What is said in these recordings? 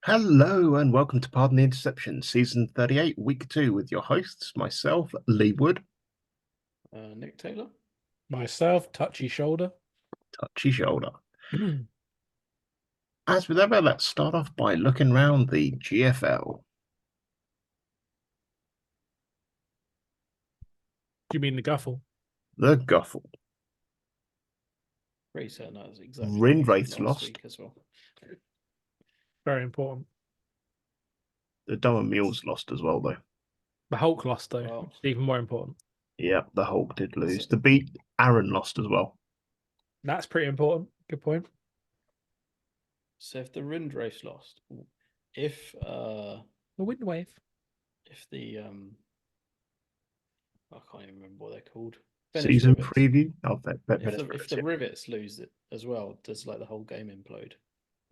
Hello and welcome to Pardon the Interception, Season 38, Week 2, with your hosts, myself, Lee Wood, Nick Taylor. Myself, touchy shoulder. Touchy Shoulder. Do As with ever, let's start off by looking round the GFL. you mean the Guffle? The Guffle. Pretty certain that was exactly Rinwraith last lost. week as well. Very important. The Dumber Mules lost as well, though. The Hulk lost, though, Well, which is even more important. Yeah, the Hulk did lose. The Beat Aaron lost as well. That's pretty important. Good point. So if the Rind race lost, if The Wind Wave. if the I can't even remember what they're called. Season Rivets. preview. Oh, If the Rivets lose it as well, does like the whole game implode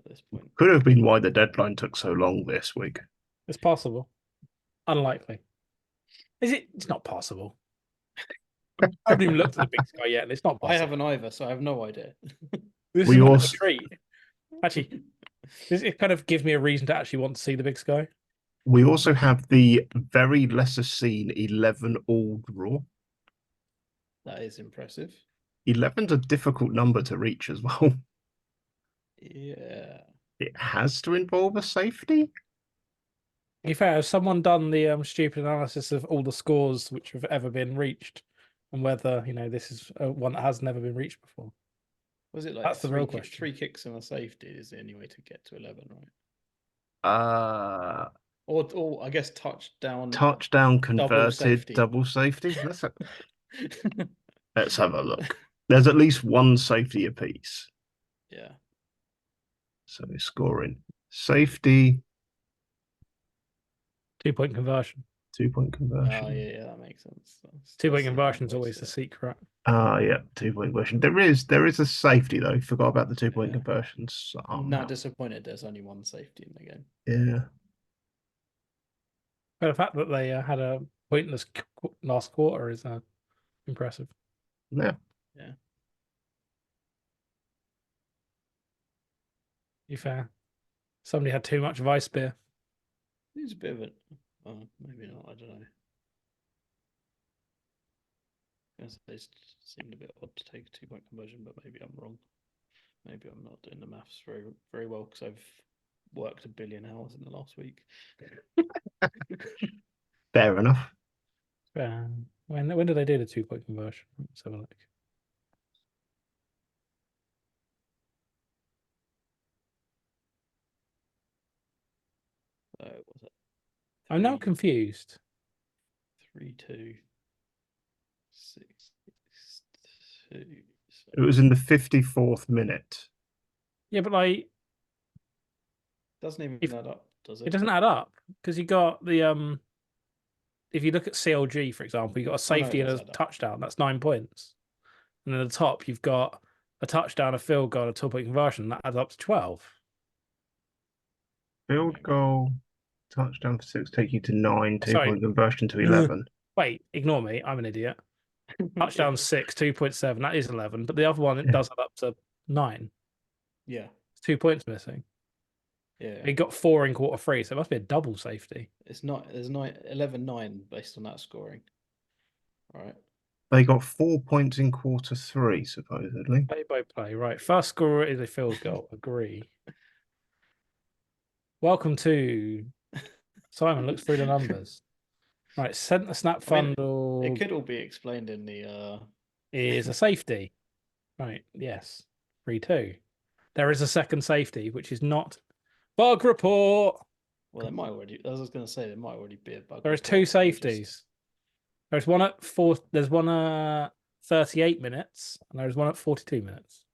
at this point? Could have been why the deadline took so long this week. It's possible. Unlikely. Is it? It's not possible. I haven't even looked at the big sky yet, and it's not possible. I haven't either, so I have no idea. This We is also- a treat. Actually, it kind of gives me a reason to actually want to see the big sky. We also have the very lesser seen 11 all draw. That is impressive. 11's a difficult number to reach as well. Yeah. It has to involve a safety. In fact, has someone done the stupid analysis of all the scores which have ever been reached, and whether this is one that has never been reached before? Was it like That's the real question. 3 kicks and a safety is the only way to get to 11, right? Uh Or I guess touchdown. touchdown converted safety. double safety. Let's have a look. There's at least one safety apiece. Yeah. So scoring safety, 2-point conversion. 2-point conversion. Oh yeah, that makes sense. 2-point conversion is always the secret. Yeah, 2-point conversion. There is a safety though. Forgot about the 2-point Yeah. conversions. I'm now disappointed there's only one safety in the game. Yeah. But the fact that they had a pointless last quarter is impressive. Yeah. Yeah. To be fair, somebody had too much Vice beer. It's a bit of it. Oh, maybe not. I don't know. It seemed a bit odd to take a 2-point conversion, but maybe I'm wrong. Maybe I'm not doing the maths very, very well because I've worked 1 billion hours in the last week. Fair enough. When did they do the 2-point conversion? Let's have a look. Was it? I'm now confused. 3-2, 6-2. It was in the 54th minute. Yeah, but doesn't even add up, does it? It doesn't add up because you got the if you look at CLG, for example, you got a safety and a touchdown. That's 9 points, and then at the top you've got a touchdown, a field goal, a 2-point conversion. That adds up to 12. Field goal, touchdown for 6, take you to 9, 2-point conversion to 11. Wait, ignore me. I'm an idiot. Touchdown 6, 2.7. That is 11, but the other one it does add up to 9. Yeah, it's 2 points missing. Yeah, he got 4 in quarter 3, so it must be a double safety. It's not. There's 11-9 based on that scoring. All right. They got 4 points in quarter 3, supposedly. Play by play, right? First scorer is a field goal. Agree. Welcome to Simon looks through the numbers. Right, centre snap fundle. It could all be explained in the is a safety. Right, yes. 3-2. There is a second safety, which is not bug report. Well, there might already. I was going to say there might already be a bug. There is 2 safeties. There's one at 4. There's one at 38 minutes, and there's one at 42 minutes.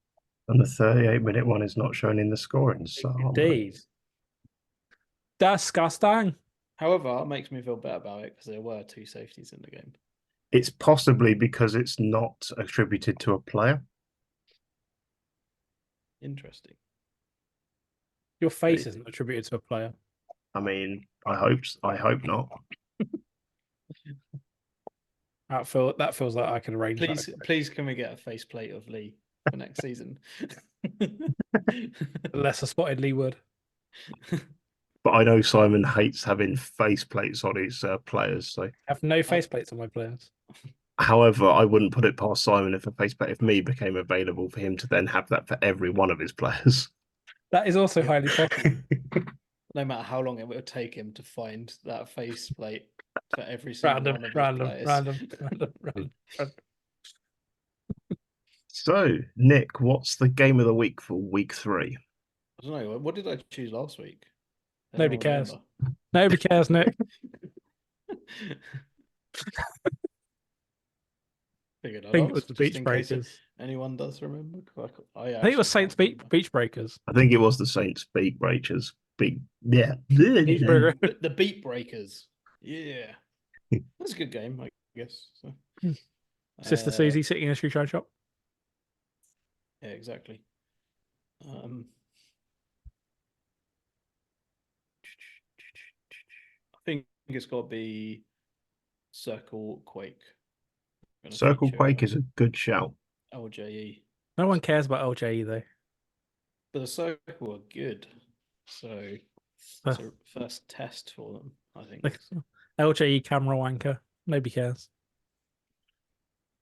And the 38-minute one is not shown in the scoring. So indeed. Disgusting. However, it makes me feel better about it because there were 2 safeties in the game. It's possibly because it's not attributed to a player. Interesting. Your face isn't attributed to a player. I mean, I hope not. That feels like I can arrange. Please, can we get a faceplate of Lee for next season? Lesser spotted Lee Wood. But I know Simon hates having faceplates on his players. So, I have no faceplates on my players. however, I wouldn't put it past Simon if a faceplate if me became available for him to then have that for every one of his players. That is also highly possible. No matter how long it would take him to find that faceplate for every single one of his players. Random. So, Nick, what's the game of the week for week 3? I don't know. What did I choose last week? Nobody cares. Nobody cares, Nick. I think it was the Beach Breakers. Anyone does remember? I think it was Saints Beach Breakers. I think it was the Saints Beat Breakers. The Beat Breakers. Yeah. That's a good game, I guess. So. Sister Susie sitting in a shoe shine shop. Yeah, exactly. I think it's got to be Circle Quake. Circle Quake is a good shout. LJE. No one cares about LJE though. But the Circle are good. So it's a first test for them, I think. LJE camera wanker. Nobody cares.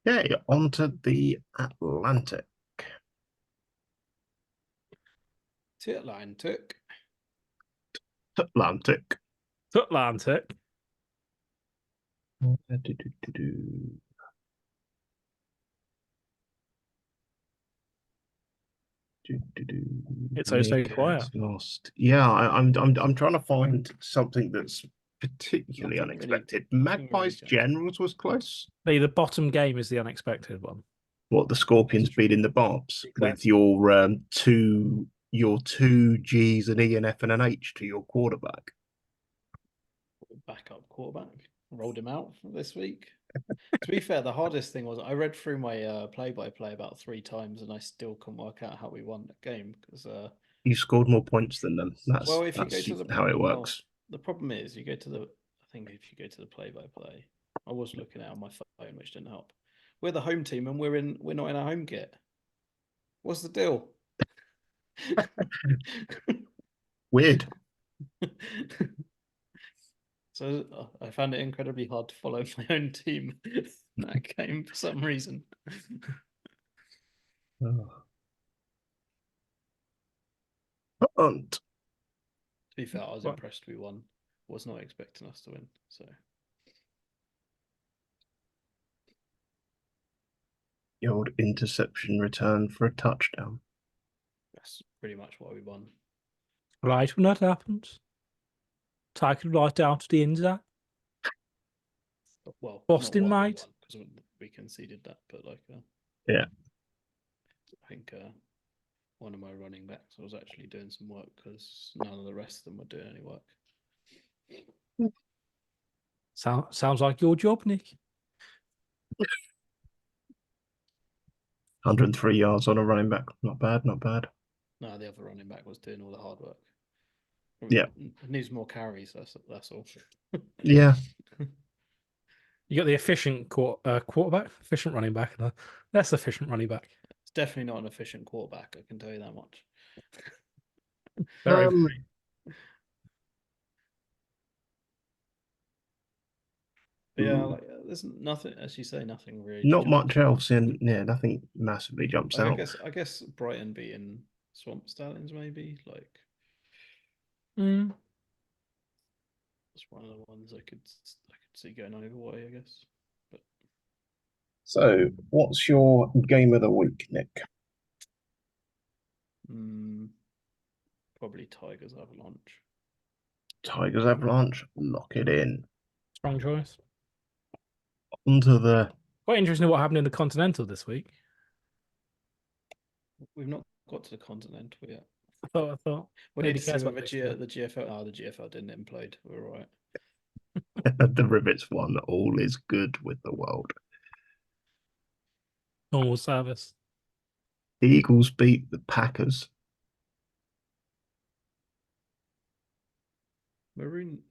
Okay, onto the Atlantic. Atlantic. Atlantic. It's so quiet. Lost. Yeah, I'm trying to find something that's particularly unexpected. Magpies Generals was close. The bottom game is the unexpected one. What, the Scorpions beating the Barbs with your two G's, an E, an F, and an H to your quarterback. Backup quarterback. Rolled him out this week. To be fair, the hardest thing was I read through my play-by-play about 3 times and I still couldn't work out how we won the game because you scored more points than them. That's how it works. The problem is you go to I think if you go to the play-by-play, I was looking at it on my phone, which didn't help. We're the home team and we're not in our home kit. What's the deal? Weird. So I found it incredibly hard to follow my own team in that game for some reason. To be fair, I was impressed we won. Was not expecting us to win. So the old interception return for a touchdown. That's pretty much why we won. Right when that happens. Take it right down to the end of that. Well, Boston might. Because we conceded that, but yeah. I think one of my running backs was actually doing some work because none of the rest of them were doing any work. Sounds like your job, Nick. 103 yards on a running back. Not bad, not bad. No, the other running back was doing all the hard work. Yeah. Needs more carries, that's all. Yeah. You got the efficient quarterback, efficient running back, and a less efficient running back. It's definitely not an efficient quarterback, I can tell you that much. Very. Yeah, there's nothing, as you say, nothing really. Not much else in, nothing massively jumps out. I guess Brighton beating Swamp Stallions maybe, That's one of the ones I could see going over way, I guess. But so, what's your game of the week, Nick? Probably Tigers Avalanche. Tigers Avalanche, lock it in. Strong choice. Onto the. Quite interesting what happened in the Continental this week. We've not got to the Continental yet. I thought. We need to see whether the GFL. Oh, the GFL didn't implode. We're all right. The Rivets won. All is good with the world. Normal service. The Eagles beat the Packers. Maroons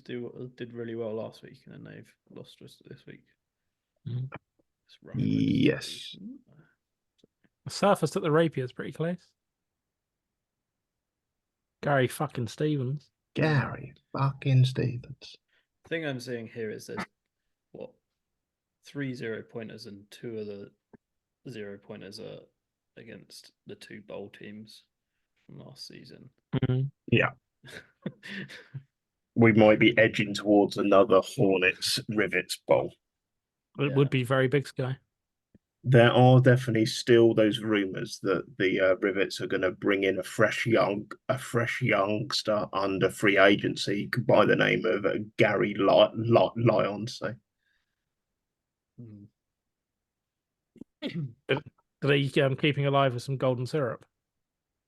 did really well last week, and then they've lost this week. Yes. The Surfers took the Rapiers pretty close. Gary fucking Stevens. Gary fucking Stevens. The thing I'm seeing here is there's what 3 0-pointers and 2 of the 0-pointers are against the 2 bowl teams from last season. Mm-hmm. Yeah. We might be edging towards another Hornets Rivets Bowl. It would be very big sky. There are definitely still those rumours that the Rivets are going to bring in a fresh youngster under free agency by the name of Gary Lyon. So, Are they keeping alive with some golden syrup?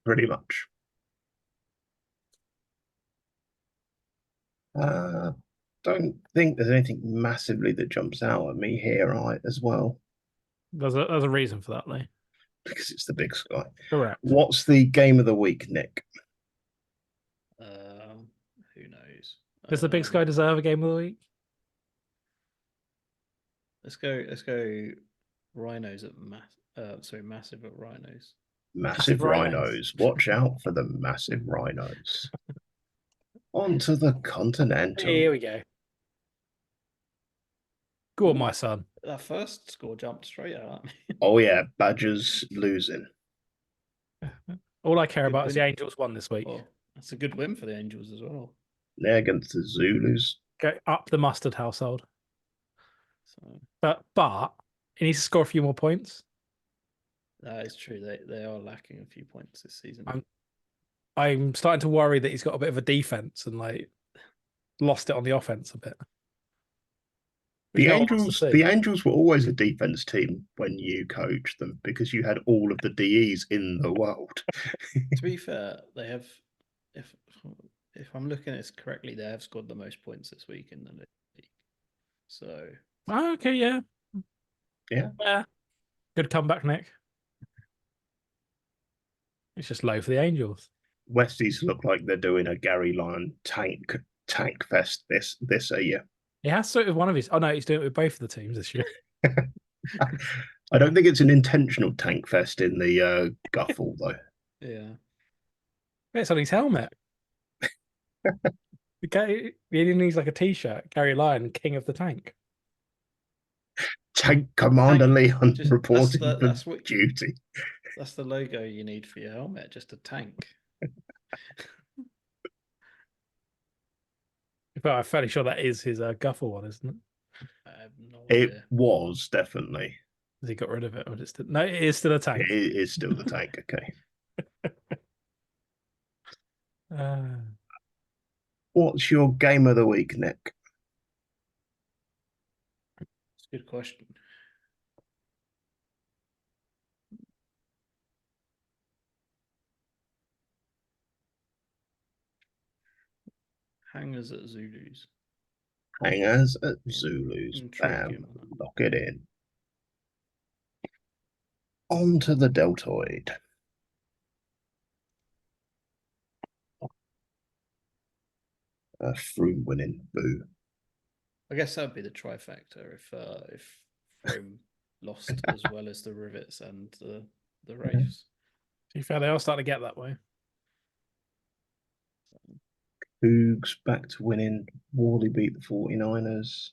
pretty much. Don't think there's anything massively that jumps out at me here as well. There's a reason for that, though. Because it's the Big Sky. Correct. What's the game of the week, Nick? Who knows? Does the Big Sky deserve a game of the week? Let's go. Rhinos at massive at Rhinos. Massive rhinos. Watch out for the massive rhinos. Onto the Continental. Here we go. Go on, my son. That first score jumped straight out. Oh yeah, Badgers losing. All I care about is the Angels won this week. Oh, that's a good win for the Angels as well. They're against the Zulus. Go up the mustard household. So, but he needs to score a few more points. That is true. They are lacking a few points this season. I'm starting to worry that he's got a bit of a defense and lost it on the offense a bit. The Angels were always a defense team when you coached them because you had all of the DEs in the world. To be fair, they have, if I'm looking at this correctly, they have scored the most points this week in the league. So okay, yeah. Good comeback, Nick. It's just low for the Angels. Westies look like they're doing a Gary Lyon tank fest this year. He has to with one of his. Oh no, he's doing it with both of the teams this year. I don't think it's an intentional tank fest in the Guffle though. Yeah, it's on his helmet. He needs like a T-shirt. Gary Lyon, King of the Tank. Tank Commander Leon reporting for duty. That's the logo you need for your helmet, just a tank. But I'm fairly sure that is his Guffle one, isn't it? I have no idea. It was definitely. Has he got rid of it, or just no? It is still a tank. It is still the tank. Okay. What's your game of the week, Nick? It's a good question. Hangers at Zulus. Hangers at Zulus. Bam. Lock it in. On to the deltoid. A Froome winning. Boo. I guess that would be the trifecta if Froome lost as well as the Rivets and the Wraiths. To be fair, they are starting to get that way. Cougs back to winning. Worley beat the 49ers.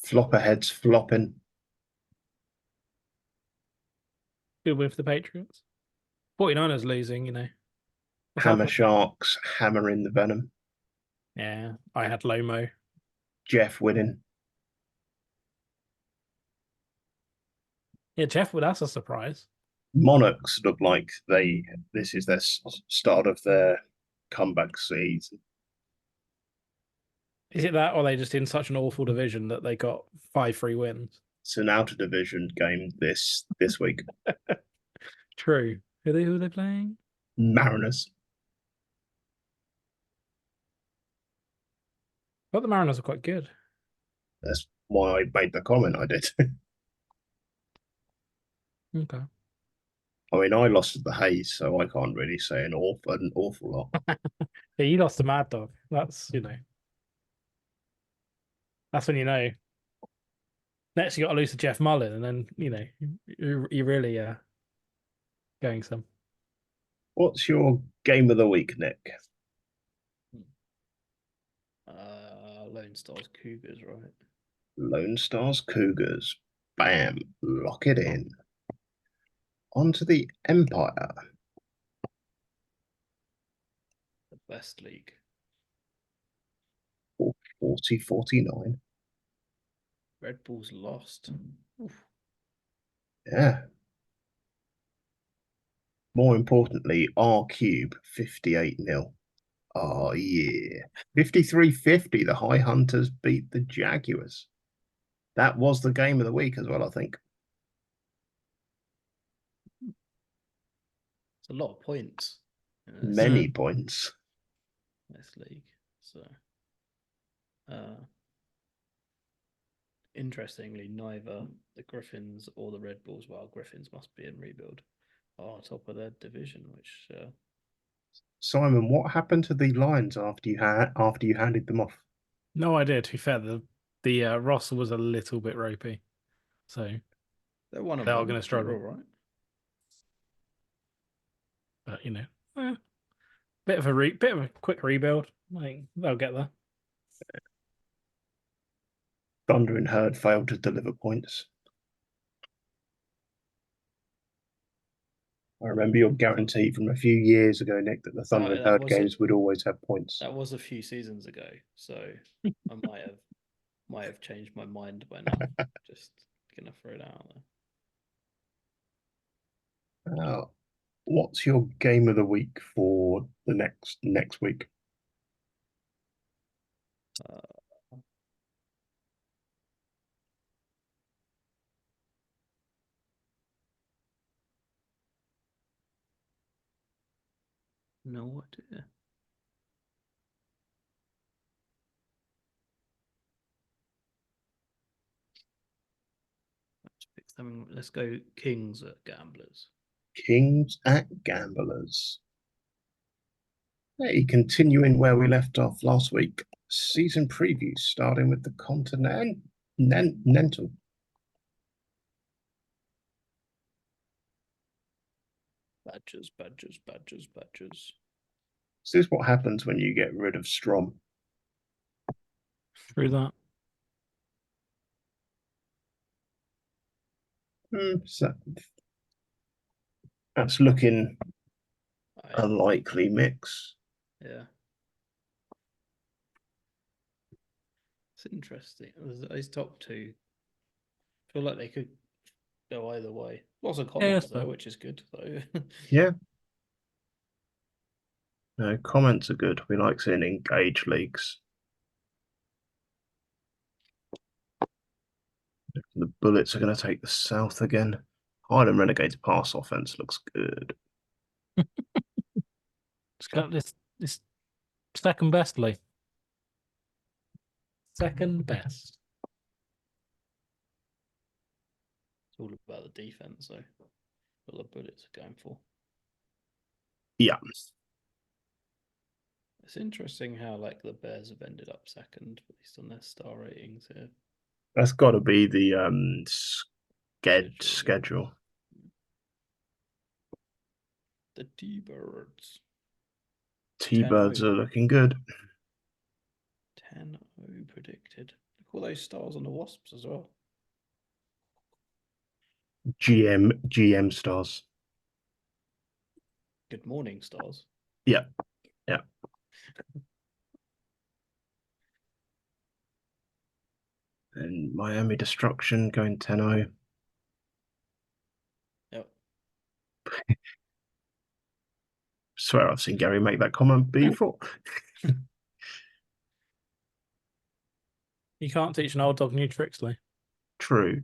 Flopperheads flopping. Good win for the Patriots. 49ers losing, Hammer Sharks hammering the Venom. Yeah, I had Lomo. Jeff winning. Yeah, Jeff, that's a surprise. Monarchs look like this is their start of their comeback season. Is it that, or are they just in such an awful division that they got 5 free wins? It's an out of division game this week. True. Who are they playing? Mariners. But the Mariners are quite good. That's why I made the comment I did. Okay. I mean, I lost to the Hayes, so I can't really say an awful lot. Yeah, you lost to Mad Dog. That's, that's when you know. Next, you got to lose to Jeff Mullen, and then, you're really going some. What's your game of the week, Nick? Lone Stars Cougars, right? Lone Stars Cougars. Bam. Lock it in. Onto the Empire. The best league. 40-49. Red Bulls lost. Oof. Yeah. More importantly, R Cube 58-0. Oh, yeah. 53-50. The High Hunters beat the Jaguars. That was the game of the week as well, I think. It's a lot of points. Many points. This league. So, interestingly, neither the Griffins or the Red Bulls, well, Griffins must be in rebuild, are top of their division, which Simon, what happened to the Lions after you handed them off? No idea. To be fair, the roster was a little bit ropey, so they're one of they are them. going to struggle. They're all right. But bit of a quick rebuild. I think they'll get there. Thunder and Herd failed to deliver points. I remember your guarantee from a few years ago, Nick, that the Thunder and Herd games would always have points. That was a few seasons ago, so I might have changed my mind by now. Just gonna throw it out there. What's your game of the week for the next week? No idea. Let's pick something. Let's go Kings at Gamblers. Kings at Gamblers. Hey, continuing where we left off last week. Season preview starting with the Continental. Badgers. This is what happens when you get rid of Strom. Through that. So that's looking a likely mix. Yeah. It's interesting. Those top two feel like they could go either way. Lots of comments though, which is good though. Yeah. No, comments are good. We like seeing engaged leagues. The Bullets are going to take the South again. Highland Renegades pass offense looks good. It's got this second best league. Second best. It's all about the defense, though. What the Bullets are going for. Yeah. It's interesting how the Bears have ended up second, at least on their star ratings here. That's got to be the schedule. The T-Birds. T-Birds are looking good. 10-0 predicted. Look at all those stars on the Wasps as well. GM stars. Good morning, stars. Yeah. And Miami Destruction going 10-0. Yep. Swear I've seen Gary make that comment before. You can't teach an old dog new tricks, Lee. True.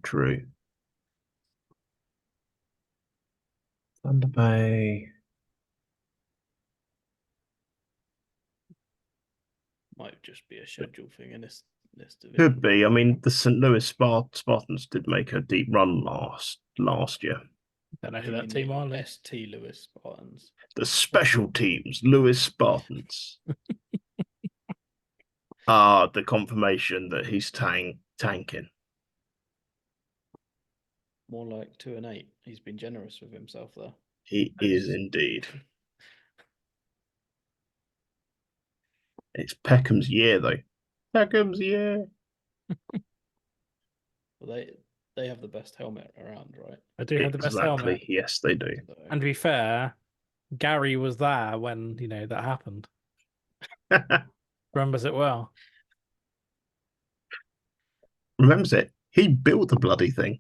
Thunder Bay. Might just be a schedule thing in this division. Could be. I mean, the St. Louis Spartans did make a deep run last year. Don't know who that team are. ST Louis Spartans. The special teams, Louis Spartans. The confirmation that he's tanking. More like 2-8. He's been generous with himself there. He is indeed. It's Peckham's year, though. Peckham's year. Well, they have the best helmet around, right? I do have the best helmet. Exactly. Yes, they do. So, And to be fair, Gary was there when, that happened. Remembers it well. Remembers it. He built the bloody thing.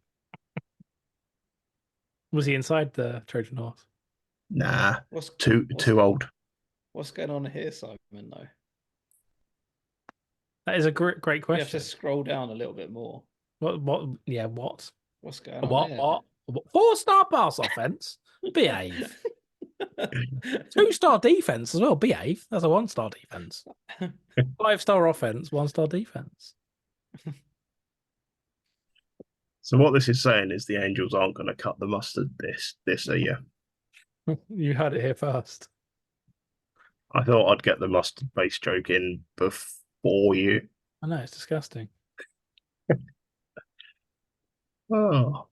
Was he inside the Trojan horse? Nah, what's too old. What's going on here, Simon? Though That is a great you have to question. scroll down a little bit more. What? Yeah, what? What's going on What? here? What? 4-star pass offense? Behave. 2-star defense as well. Behave. That's a 1-star defense. 5-star offense, 1-star defense. So what this is saying is the Angels aren't going to cut the mustard this year. You heard it here first. I thought I'd get the mustard base joke in before you. I know, it's disgusting. Oh.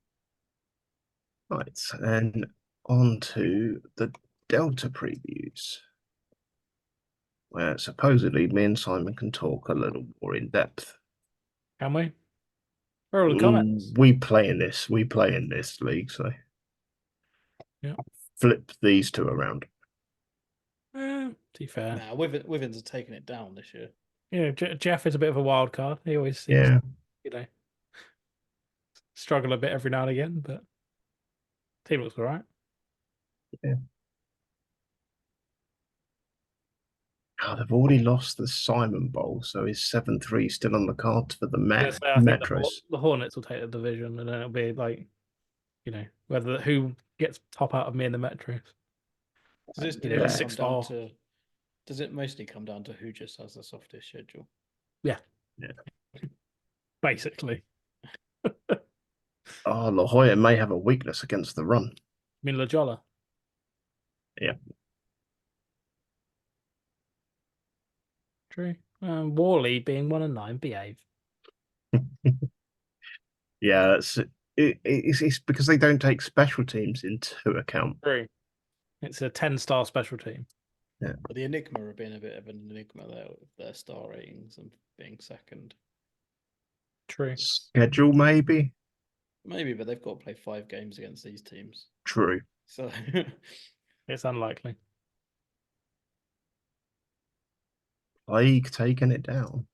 Right, and on to the Delta previews, where supposedly me and Simon can talk a little more in depth. Can we? Where are all the comments? We play in this league, so yeah. Flip these two around. To be fair. Nah, Withens are taking it down this year. Yeah, Jeff is a bit of a wild card. He always seems to, struggle a bit every now and again, but team looks all right. Yeah. Oh, they've already lost the Simon Bowl, so is 7-3 still on the cards for the Metros? I think the Hornets will take the division, and then it'll be like, whether who gets top out of me in the Metros. Does it mostly come down to who just has the softest schedule? Yeah. Basically. Oh, La Jolla may have a weakness against the run. I mean, La Jolla. Yeah. True. Worley being 1-9, behave. Yeah, it's because they don't take special teams into account. True. It's a 10-star special team. Yeah. But the Enigma have been a bit of an enigma there with their star ratings and being second. True. Schedule, maybe? Maybe, but they've got to play 5 games against these teams. True. So it's unlikely. League taking it down.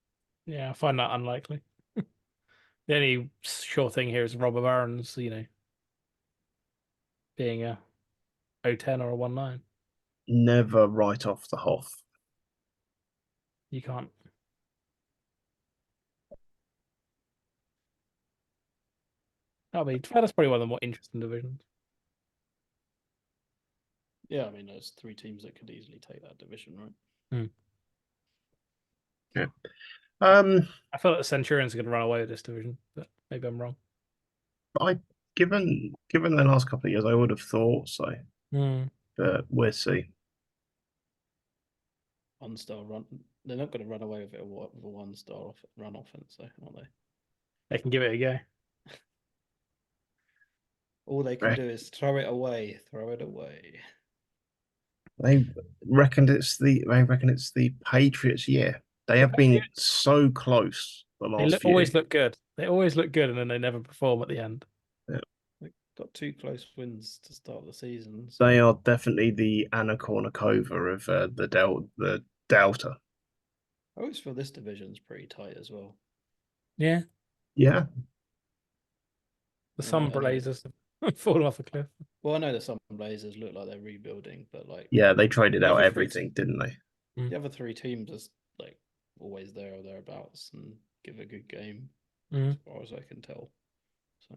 Yeah, I find that unlikely. The only sure thing here is Robert Barron's, being a 0-10 or a 1-9. Never write off the Hoff. You can't. That's probably one of the more interesting divisions. Yeah, I mean, there's 3 teams that could easily take that division, right? Yeah. I feel like the Centurions are going to run away with this division, but maybe I'm wrong. Given the last couple of years, I would have thought so. But we'll see. 1-star run. They're not going to run away with it with a 1-star run offense, though, are they? They can give it a go. All they can do is throw it away. Throw it away. They reckon it's the Patriots' year. They have been so close the last few. Always look good. They always look good, and then they never perform at the end. Yeah. They got 2 close wins to start the season. So. They are definitely the Anna Kournikova of the Delta. I always feel this division's pretty tight as well. Yeah. Yeah. The Sun Blazers have fallen off a cliff. Well, I know the Sun Blazers look like they're rebuilding, but they traded out everything, didn't they? The other 3 teams are always there or thereabouts and give a good game as far as I can tell. So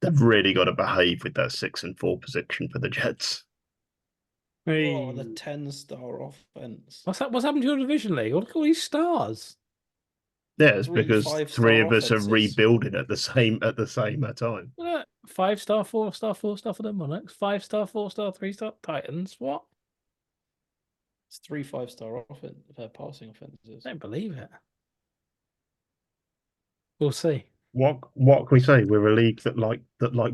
they've really got to behave with that 6-4 position for the Jets. Oh, the 10-star offense. What's happened to your division league? Look at all these stars. Yeah, it's because 3 of us are rebuilding at the same time. 5-star, 4-star, 4-star for them on 5-star, 4-star, 3-star Titans. What? It's 3 5-star passing offenses. I don't believe it. We'll see. What can we say? We're a league that like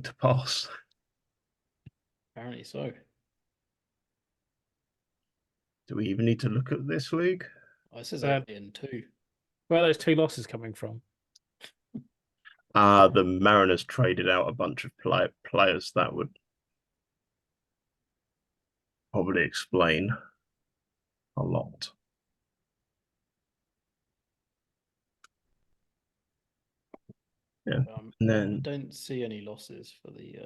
to pass. Apparently so. Do we even need to look at this league? I says Uh, in 2. Where are those 2 losses coming from? The Mariners traded out a bunch of players. That would probably explain a lot. Yeah, and I then don't see any losses for the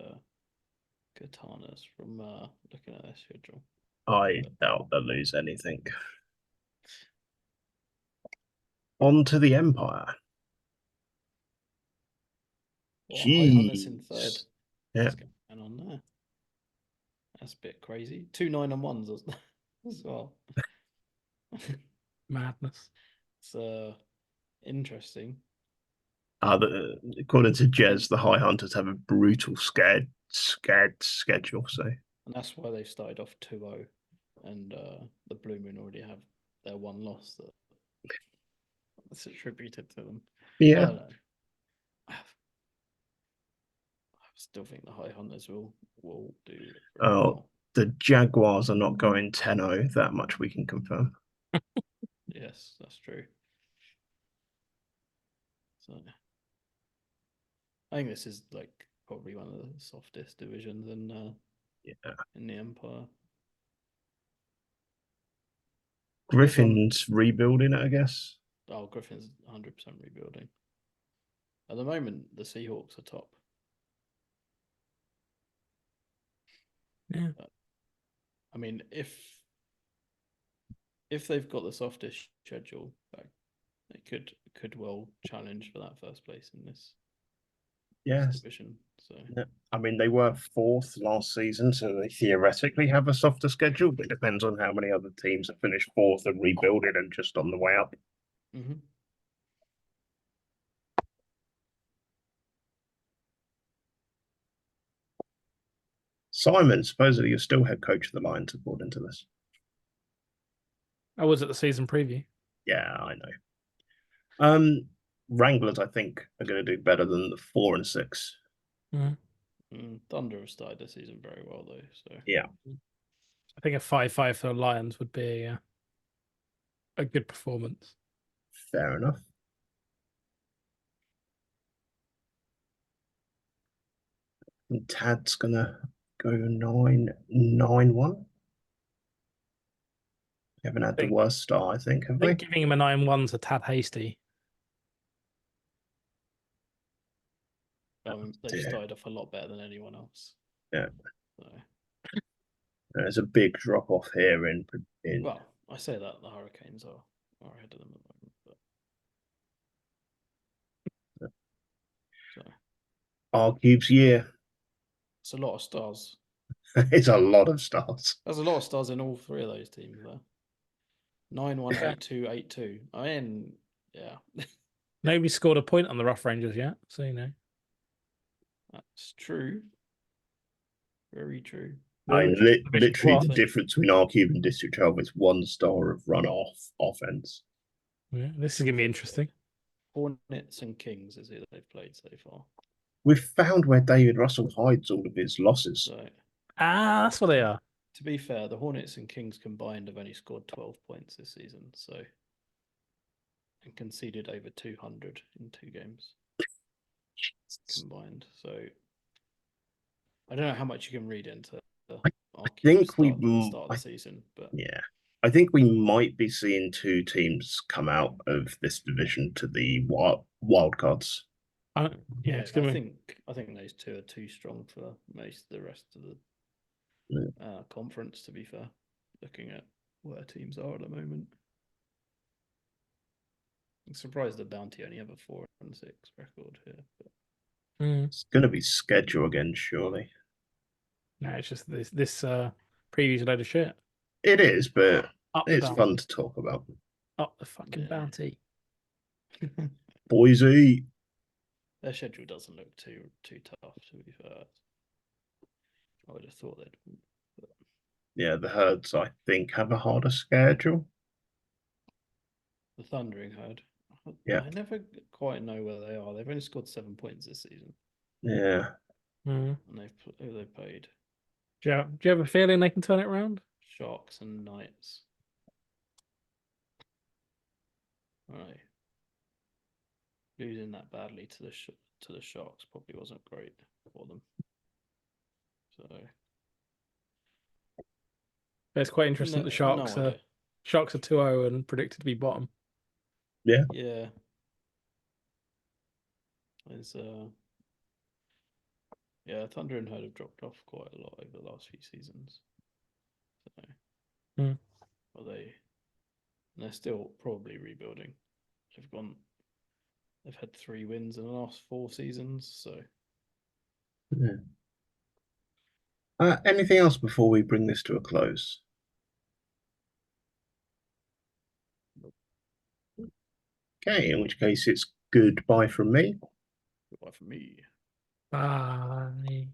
Katanas from looking at their schedule. I doubt they'll lose anything. On to the Empire. Well, High Hunters in Jeez. 3rd. Yeah. What's going on there? That's a bit crazy. 2 9-1s as well. Madness. It's interesting. According to Jez, the High Hunters have a brutal scared schedule. So And that's why they started off 2-0. And the Blue Moon already have their 1 loss that's attributed to them. yeah. I don't know. I still think the High Hunters will do very well. The Jaguars are not going 10-0. That much we can confirm. Yes, that's true. So I think this is like probably one of the softest divisions in the Empire. Griffin's rebuilding it, I guess. Oh, Griffin's 100% rebuilding. At the moment, the Seahawks are top. Yeah. I mean, if they've got the softest schedule, they could well challenge for that first place in this division. So I mean, they were 4th last season, so they theoretically have a softer schedule, but it depends on how many other teams have finished 4th and rebuilding and just on the way up. mm-hmm. Simon, supposedly you're still head coach of the Lions, according to this. I was at the season preview. Yeah, I know. Wranglers, I think, are going to do better than the 4 and 6. Thunder have started the season very well, though. So yeah, I think a 5-5 for the Lions would be a good performance. Fair enough. And Tad's gonna go 9-1. We haven't had the worst start, I think, have I we? think giving him a 9-1's a tad hasty. They've started off a lot better than anyone else. Yeah. So. There's a big drop off here in. Well, I say that the Hurricanes are ahead of them at the moment. But... So. R-Cube's year. It's a lot of stars. It's a lot of stars. There's a lot of stars in all 3 of those teams there. 9-1, 8-2, 8-2. I mean, yeah. Nobody scored a point on the Rough Rangers yet, so you know. That's true. Very true. I mean, literally the difference between R-Cube and District 12 is 1 star of runoff offense. Yeah, this is going to be interesting. Hornets and Kings is who they've played so far. We've found where David Russell hides all of his losses. So, that's what they are. To be fair, the Hornets and Kings combined have only scored 12 points this season, and conceded over 200 in 2 games combined. So I don't know how much you can read into the start of the season, but yeah, I think we might be seeing 2 teams come out of this division to the wild cards. I think those 2 are too strong for most of the rest of the conference. To be fair, looking at where teams are at the moment, I'm surprised the Bounty only have a 4 and 6 record here. But... It's going to be schedule again, surely. No, it's just this preview's a load of shit. It is, but it's fun to talk about. Up the fucking Bounty. Boise. Their schedule doesn't look too tough, to be fair. I would have thought they'd. But... Yeah, the Herds, I think, have a harder schedule. The Thundering Herd. Yeah. I never quite know where they are. They've only scored 7 points this season. Yeah. And they've played. Do you have a feeling they can turn it around? Sharks and Knights. Right. Losing that badly to the Sharks probably wasn't great for them. So it's quite interesting. The Sharks no Sharks are 2-0 and predicted to be bottom. Yeah. Yeah. It's yeah, Thunder and Herd have dropped off quite a lot over the last few seasons. So, well, they're still probably rebuilding. They've had 3 wins in the last 4 seasons. So, Yeah. Anything else before we bring this to a close? Okay, in which case it's goodbye from me. goodbye for me. Bye.